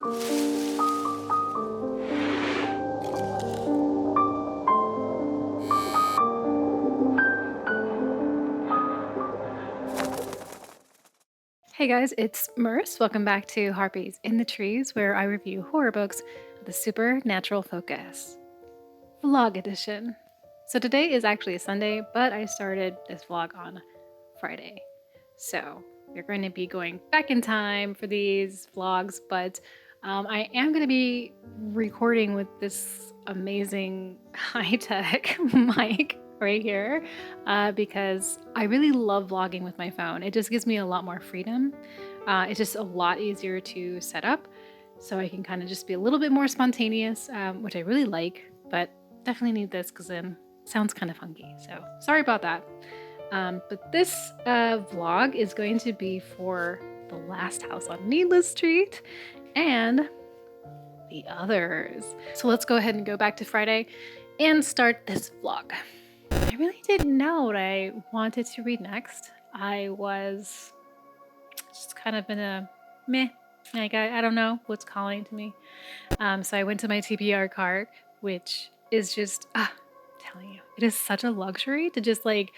Hey guys, it's Merce. Welcome back to Harpies in the Trees, where I review horror books with a supernatural focus. Vlog edition. So today is actually a Sunday, but I started this vlog on Friday. So we're going to be going back in time for these vlogs, but I am going to be recording with this amazing high-tech mic right here because I really love vlogging with my phone. It just gives me a lot more freedom. It's just a lot easier to set up, so I can kind of just be a little bit more spontaneous, which I really like, but definitely need this because then it sounds kind of funky. So sorry about that. But this vlog is going to be for The Last House on Needless Street and the others. So let's go ahead and go back to Friday and start this vlog. I really didn't know what I wanted to read next. I was just kind of in a meh, like I don't know what's calling to me. So I went to my TBR cart, which is just, telling you, it is such a luxury to just like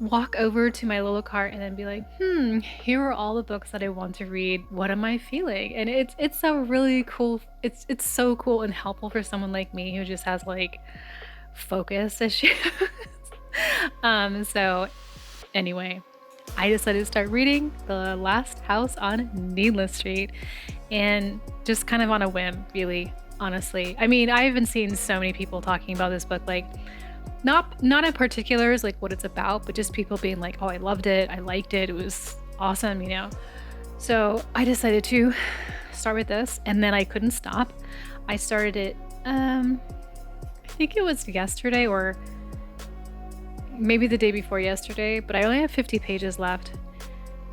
walk over to my little cart and then be like, here are all the books that I want to read. What am I feeling? And it's a really cool, it's so cool and helpful for someone like me who just has like focus issues. So anyway, I decided to start reading The Last House on Needless Street, and just kind of on a whim, really, honestly. I mean, I've been seeing so many people talking about this book, like not in particulars, like what it's about, but just people being like, oh, I loved it, I liked it, it was awesome, you know. So I decided to start with this, and then I couldn't stop. I started it, I think it was yesterday or maybe the day before yesterday, but I only have 50 pages left,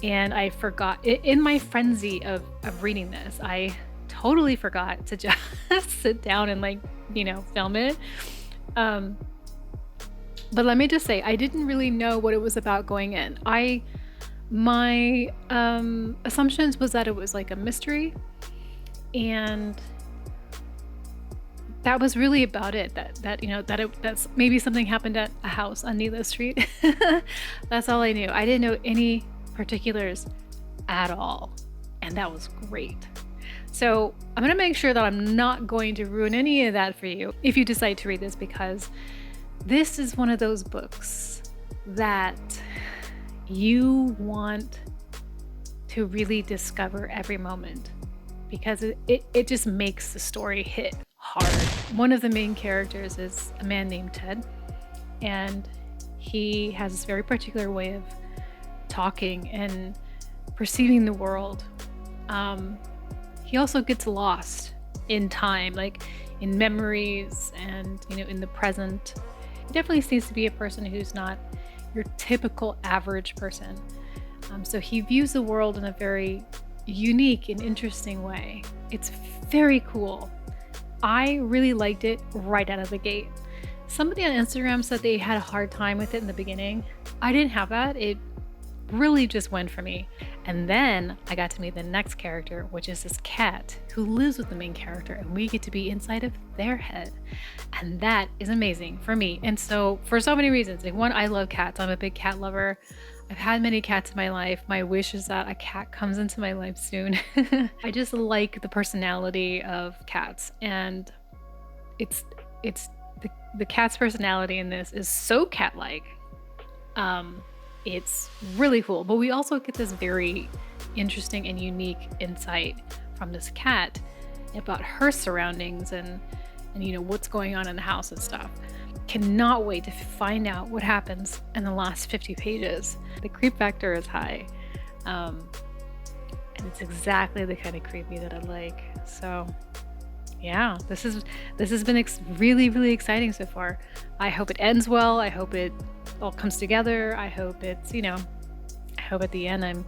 and I forgot, in my frenzy of reading this, I totally forgot to just sit down and like, you know, film it. But let me just say, I didn't really know what it was about going in. My assumptions was that it was like a mystery, and that was really about it. That you know, that's maybe something happened at a house on Needless Street. That's all I knew. I didn't know any particulars at all, and that was great. So I'm gonna make sure that I'm not going to ruin any of that for you if you decide to read this, because this is one of those books that you want to really discover every moment, because it just makes the story hit hard. One of the main characters is a man named Ted, and he has this very particular way of talking and perceiving the world. He also gets lost in time, like in memories and, you know, in the present. He definitely seems to be a person who's not your typical average person. So he views the world in a very unique and interesting way. It's very cool. I really liked it right out of the gate. Somebody on Instagram said they had a hard time with it in the beginning. I didn't have that. It really just went for me. And then I got to meet the next character, which is this cat who lives with the main character, and we get to be inside of their head. And that is amazing for me. And so for so many reasons, like one, I love cats. I'm a big cat lover. I've had many cats in my life. My wish is that a cat comes into my life soon. I just like the personality of cats, and it's the cat's personality in this is so cat-like. It's really cool, but we also get this very interesting and unique insight from this cat about her surroundings and you know, what's going on in the house and stuff. Cannot wait to find out what happens in the last 50 pages. The creep factor is high, and it's exactly the kind of creepy that I like. So yeah, this has been really exciting so far. I hope it ends well. I hope it all comes together. I hope it's, you know, I hope at the end I'm,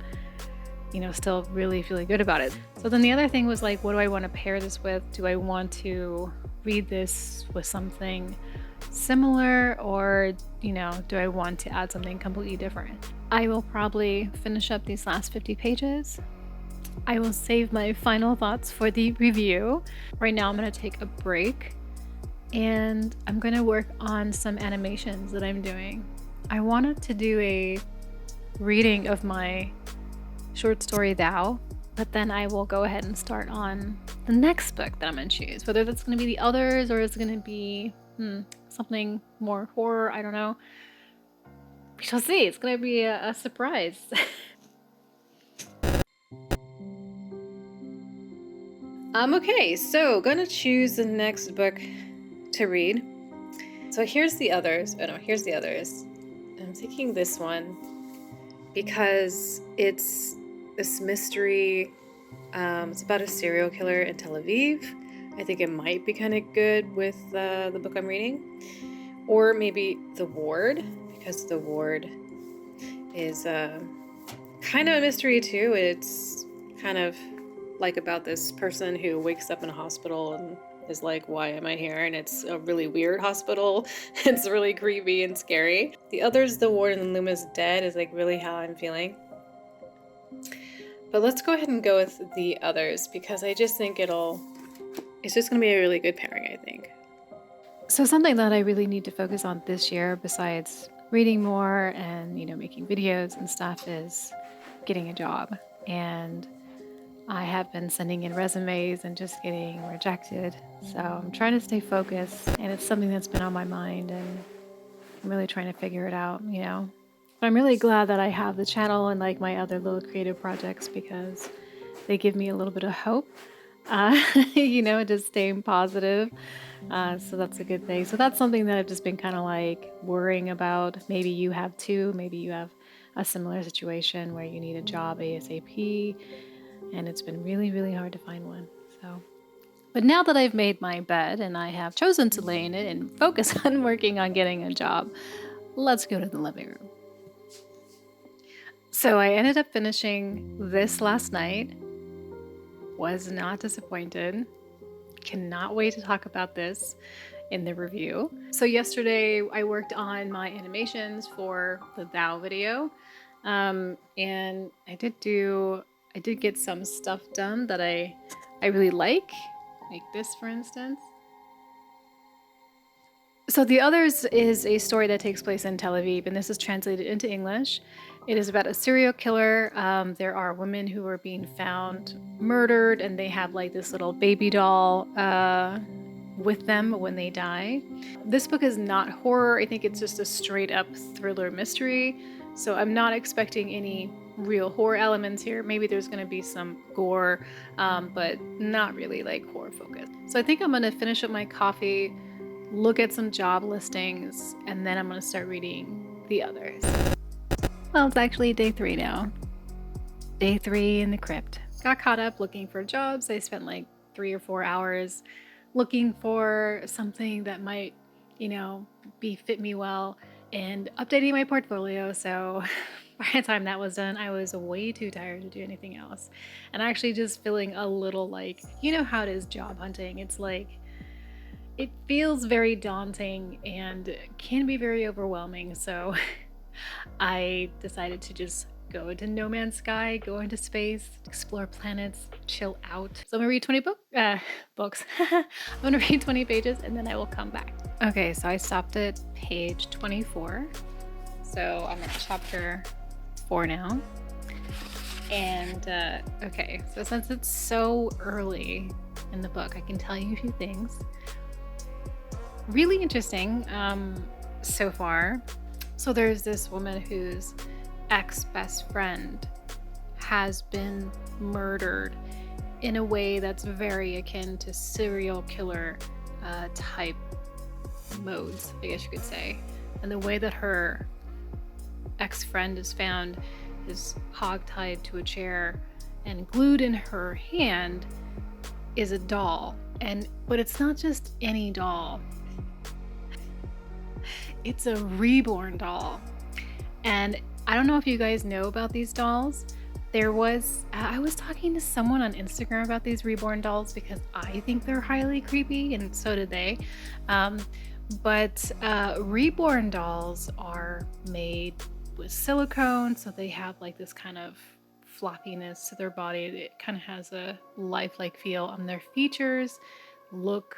you know, still really feeling good about it. So then the other thing was like, what do I want to pair this with? Do I want to read this with something similar, or, you know, do I want to add something completely different? I will probably finish up these last 50 pages I will save my final thoughts for the review. Right now I'm going to take a break and I'm going to work on some animations that I'm doing. I wanted to do a reading of my short story Thou, but then I will go ahead and start on the next book that I'm going to choose. Whether that's going to be The Others or it's going to be something more horror, I don't know. We shall see. It's going to be a surprise. Okay, so gonna choose the next book to read. So here's The Others. Oh no, here's The Others. I'm taking this one because it's this mystery. It's about a serial killer in Tel Aviv. I think it might be kind of good with the book I'm reading. Or maybe The Ward, because The Ward is kind of a mystery too. It's kind of like about this person who wakes up in a hospital and is like, why am I here? And it's a really weird hospital. It's really creepy and scary. The Others, The Ward, and Luma's Dead is like really how I'm feeling. But let's go ahead and go with The Others because I just think it's just gonna be a really good pairing, I think. So something that I really need to focus on this year, besides reading more and, making videos and stuff, is getting a job. And I have been sending in resumes and just getting rejected. So I'm trying to stay focused, and it's something that's been on my mind, and I'm really trying to figure it out, But I'm really glad that I have the channel and like my other little creative projects because they give me a little bit of hope, just staying positive. So that's a good thing. So that's something that I've just been kind of like worrying about. Maybe you have too. Maybe you have a similar situation where you need a job ASAP. And it's been really, really hard to find one. But now that I've made my bed and I have chosen to lay in it and focus on working on getting a job, let's go to the living room. So I ended up finishing this last night. Was not disappointed. Cannot wait to talk about this in the review. So yesterday I worked on my animations for the Thou video. And I did get some stuff done that I really like this, for instance. So The Others is a story that takes place in Tel Aviv, and this is translated into English. It is about a serial killer. There are women who are being found murdered, and they have like this little baby doll with them when they die. This book is not horror. I think it's just a straight up thriller mystery. So I'm not expecting any real horror elements here. Maybe there's going to be some gore, but not really like horror focused. So I think I'm going to finish up my coffee, look at some job listings, and then I'm going to start reading The Others. Well, it's actually day 3 now. Day 3 in the Crypt. Got caught up looking for jobs. I spent like 3 or 4 hours looking for something that might, fit me well and updating my portfolio. So by the time that was done, I was way too tired to do anything else. And actually just feeling a little like, how it is job hunting. It's like, it feels very daunting and can be very overwhelming. So I decided to just go into no man's sky, go into space, explore planets, chill out. So I'm gonna read 20 books. I'm gonna read 20 pages and then I will come back. Okay, so I stopped at page 24. So I'm at chapter 4 now. And okay, so since it's so early in the book, I can tell you a few things. Really interesting so far. So there's this woman whose ex-best friend has been murdered in a way that's very akin to serial killer type modes, I guess you could say. And the way that her ex-friend is found is hogtied to a chair, and glued in her hand is a doll. But it's not just any doll. It's a reborn doll. And I don't know if you guys know about these dolls. I was talking to someone on Instagram about these reborn dolls because I think they're highly creepy, and so did they. But reborn dolls are made with silicone, so they have like this kind of floppiness to their body. It kind of has a lifelike feel. Their features look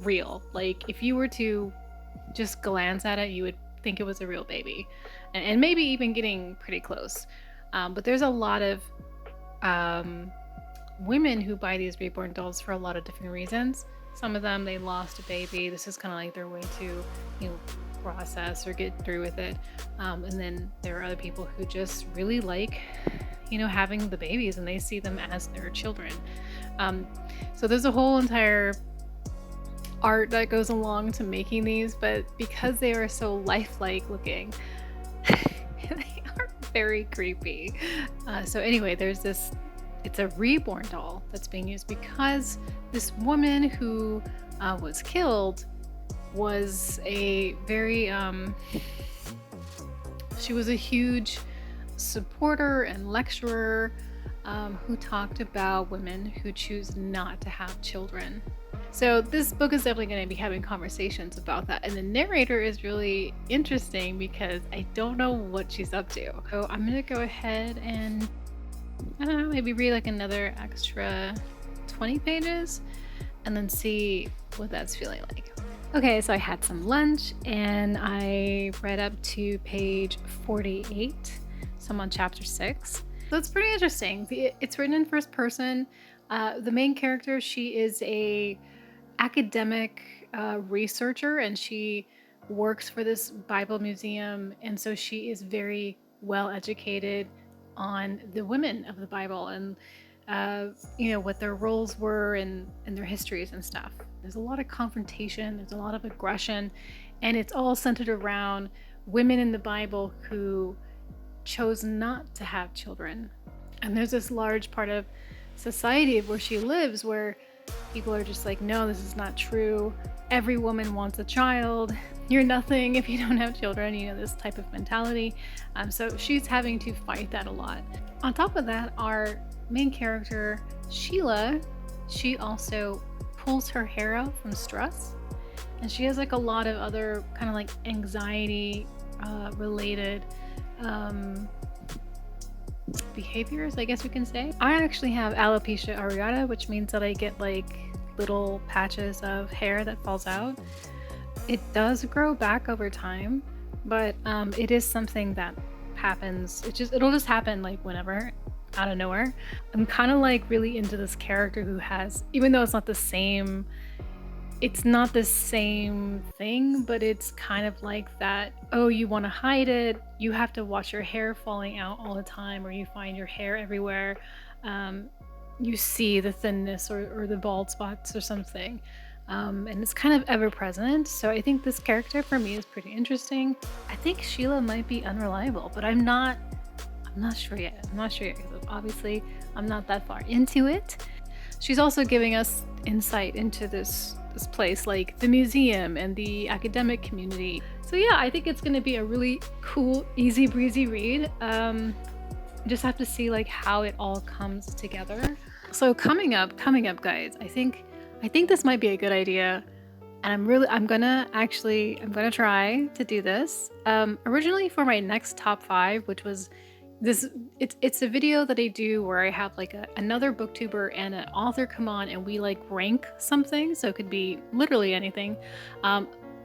real. Like if you were to just glance at it, you would think it was a real baby, and maybe even getting pretty close. But there's a lot of women who buy these reborn dolls for a lot of different reasons. Some of them, they lost a baby. This is kind of like their way to, process or get through with it. And then there are other people who just really like, having the babies, and they see them as their children. So there's a whole entire art that goes along to making these, but because they are so lifelike looking, they are very creepy. So anyway, there's this, it's a reborn doll that's being used because this woman who was killed was a very, she was a huge supporter and lecturer who talked about women who choose not to have children. So this book is definitely going to be having conversations about that. And the narrator is really interesting because I don't know what she's up to. So I'm going to go ahead and, I don't know, maybe read like another extra 20 pages and then see what that's feeling like. Okay, so I had some lunch and I read up to page 48. So I'm on chapter 6. So it's pretty interesting. It's written in first person. The main character, she is a academic researcher, and she works for this Bible museum, and so she is very well educated on the women of the Bible and what their roles were and their histories and stuff. There's a lot of confrontation, there's a lot of aggression, and it's all centered around women in the Bible who chose not to have children. And there's this large part of society where she lives where people are just like, no, this is not true. Every woman wants a child. You're nothing if you don't have children, this type of mentality. So she's having to fight that a lot. On top of that, our main character, Sheila, she also pulls her hair out from stress. And she has like a lot of other kind of like anxiety related behaviors, I guess we can say. I actually have alopecia areata, which means that I get like little patches of hair that falls out. It does grow back over time, but it is something that happens. It'll just happen like whenever, out of nowhere. I'm kind of like really into this character who has, even though it's not the same thing, but it's kind of like that, oh, you want to hide it, you have to watch your hair falling out all the time, or you find your hair everywhere, you see the thinness or the bald spots or something, and it's kind of ever present. So I think this character for me is pretty interesting. I think Sheila might be unreliable, but I'm not sure yet. Because obviously I'm not that far into it. She's also giving us insight into this place, like the museum and the academic community. So yeah, I think it's going to be a really cool, easy breezy read. Just have to see like how it all comes together. So coming up guys, I think this might be a good idea, and I'm gonna try to do this. Originally for my next top 5, which was it's a video that I do where I have like another booktuber and an author come on and we like rank something, so it could be literally anything.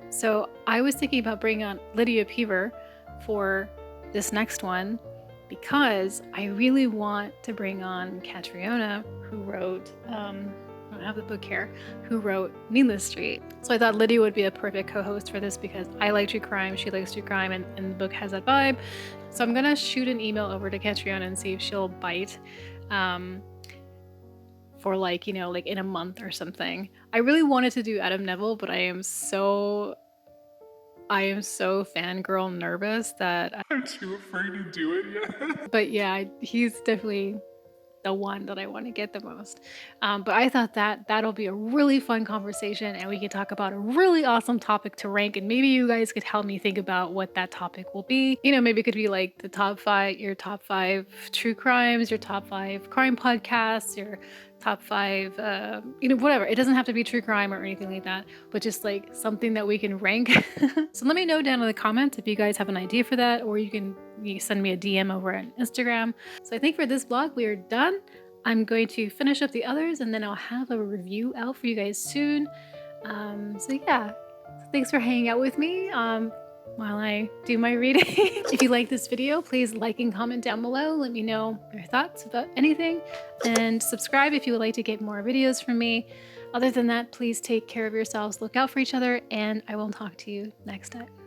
So I was thinking about bringing on Lydia Peever for this next one because I really want to bring on Catriona, who wrote I don't have the book here, who wrote Needless Street. So I thought Lydia would be a perfect co-host for this because I like true crime, she likes true crime, and the book has that vibe. So I'm gonna shoot an email over to Catriona and see if she'll bite for like, like in a month or something. I really wanted to do Adam Neville, but I am so fangirl nervous that I'm too afraid to do it yet. But yeah, he's definitely the one that I want to get the most. But I thought that'll be a really fun conversation, and we can talk about a really awesome topic to rank, and maybe you guys could help me think about what that topic will be. Maybe it could be like your top 5 true crimes, your top 5 crime podcasts, your top 5, whatever. It doesn't have to be true crime or anything like that, but just like something that we can rank. So let me know down in the comments if you guys have an idea for that, or you can you send me a DM over on Instagram. So I think for this vlog, we are done. I'm going to finish up the others and then I'll have a review out for you guys soon. So yeah, thanks for hanging out with me while I do my reading. If you like this video, please like and comment down below. Let me know your thoughts about anything, and subscribe if you would like to get more videos from me. Other than that, please take care of yourselves, look out for each other, and I will talk to you next time.